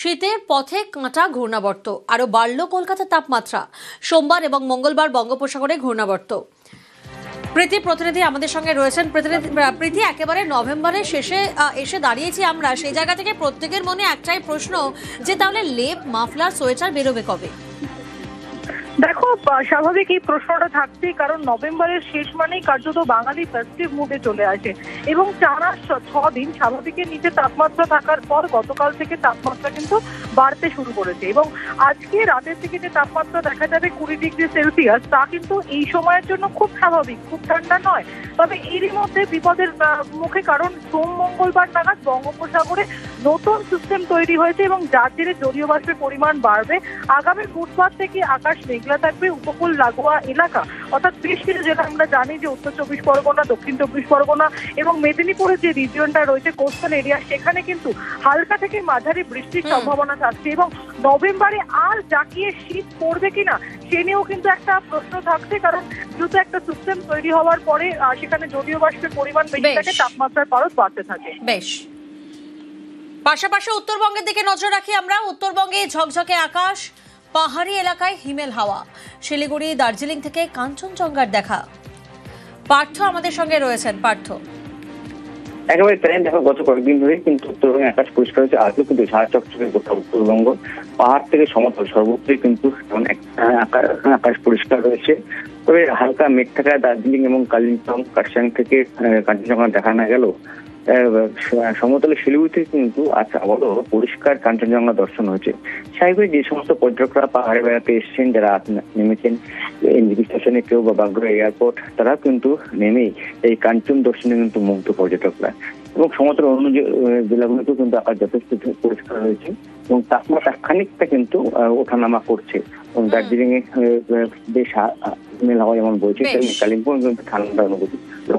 শীতের পথে কাঁটা ঘূর্ণাবর্ত আরো বাড়ল কলকাতার তাপমাত্রা। সোমবার এবং মঙ্গলবার বঙ্গোপসাগরে ঘূর্ণাবর্ত। প্রীতি প্রতিনিধি আমাদের সঙ্গে রয়েছেন। প্রীতি, একেবারে নভেম্বরের শেষে এসে দাঁড়িয়েছি আমরা, সেই জায়গা থেকে প্রত্যেকের মনে একটাই প্রশ্ন যে তাহলে লেপ, মাফলার, সোয়েটার বেরোবে কবে? দেখো, স্বাভাবিক এই প্রশ্নটা থাকছেই, কারণ নভেম্বরের শেষ মানেই কার্যত বাঙালি ফেস্টিভ মুডে চলে আসে এবং টানা 6 দিন স্বাভাবিকের নিচে তাপমাত্রা থাকার পর গতকাল থেকে তাপমাত্রা কিন্তু বাড়তে শুরু করেছে এবং আজকে রাতের থেকে যে তাপমাত্রা দেখা যাবে 20 ডিগ্রি সেলসিয়াস, তা কিন্তু এই সময়ের জন্য খুব স্বাভাবিক, খুব ঠান্ডা নয়। তবে এরই মধ্যে বিপদের মুখে, কারণ সোম মঙ্গলবার নাগাদ বঙ্গোপসাগরে নতুন সিস্টেম তৈরি হয়েছে এবং যার জেরে জলীয় বাষ্পের পরিমাণ বাড়বে। আগামী বুধবার থেকে আকাশ মেঘলা থাকবে। উপকূল লাগোয়া এলাকা অর্থাৎ বেশ কিছু জেলা, আমরা জানি যে উত্তর 24 পরগনা, দক্ষিণ 24 পরগনা এবং মেদিনীপুরের যে রিজিয়নটা রয়েছে কোস্টাল এরিয়া, সেখানে কিন্তু হালকা থেকে মাঝারি বৃষ্টির সম্ভাবনা থাকছে এবং নভেম্বরে আর জাঁকিয়ে শীত পড়বে কিনা সে নিয়েও কিন্তু একটা প্রশ্ন থাকছে, কারণ দ্রুত একটা সিস্টেম তৈরি হওয়ার পরে সেখানে জলীয় বাষ্পের পরিমাণ বেশি থাকে, তাপমাত্রার পারদ বাড়তে থাকে। বেশ, পাশাপাশি উত্তরবঙ্গের দিকে নজর রাখি আমরা। উত্তরবঙ্গে ঝকঝকে আকাশ, পাহাড়ি এলাকায় হিমেল হাওয়া, শিলিগুড়ি, দার্জিলিং থেকে কাঞ্চনজঙ্ঘার দেখা। পার্থ আমাদের সঙ্গে রয়েছেন। পার্থ, একেবারে তাই। দেখো, গত কয়েকদিন ধরে কিন্তু উত্তরবঙ্গে আকাশ পরিষ্কার হয়েছে। আজও কিন্তু ঝাড় চকচকে গোটা উত্তরবঙ্গ, পাহাড় থেকে সমতল সর্বত্রই কিন্তু আকাশ পরিষ্কার রয়েছে। তবে হালকা মেঘ থাকায় দার্জিলিং এবং কালিম্পং, কার্শিয়াং থেকে কাঞ্চনজঙ্ঘা দেখা না গেল, সমতলে শিলিগুড়িতে কিন্তু আজ আবারও পরিষ্কার কাঞ্চনজঙ্ঘা দর্শন হয়েছে। স্বাভাবিক যে সমস্ত পর্যটকরা পাহাড়ে বেড়াতে এসেছেন, যারা নেমেছেন এনজিপি স্টেশনে কেউ বা বাগড়া এয়ারপোর্ট, তারা কিন্তু নেমেই এই কাঞ্চন দর্শনে কিন্তু মুগ্ধ পর্যটকরা। এবং সমতল অন্য জেলাগুলোতেও কিন্তু আকাশ যথেষ্ট পরিষ্কার হয়েছে এবং তাপমাত্রা খানিকটা কিন্তু ওঠানামা করছে। এবং দার্জিলিং এ বেশ হিমেল হাওয়া যেমন বইছে, কালিম্পং কিন্তু ঠান্ডা অনুভূতি। তো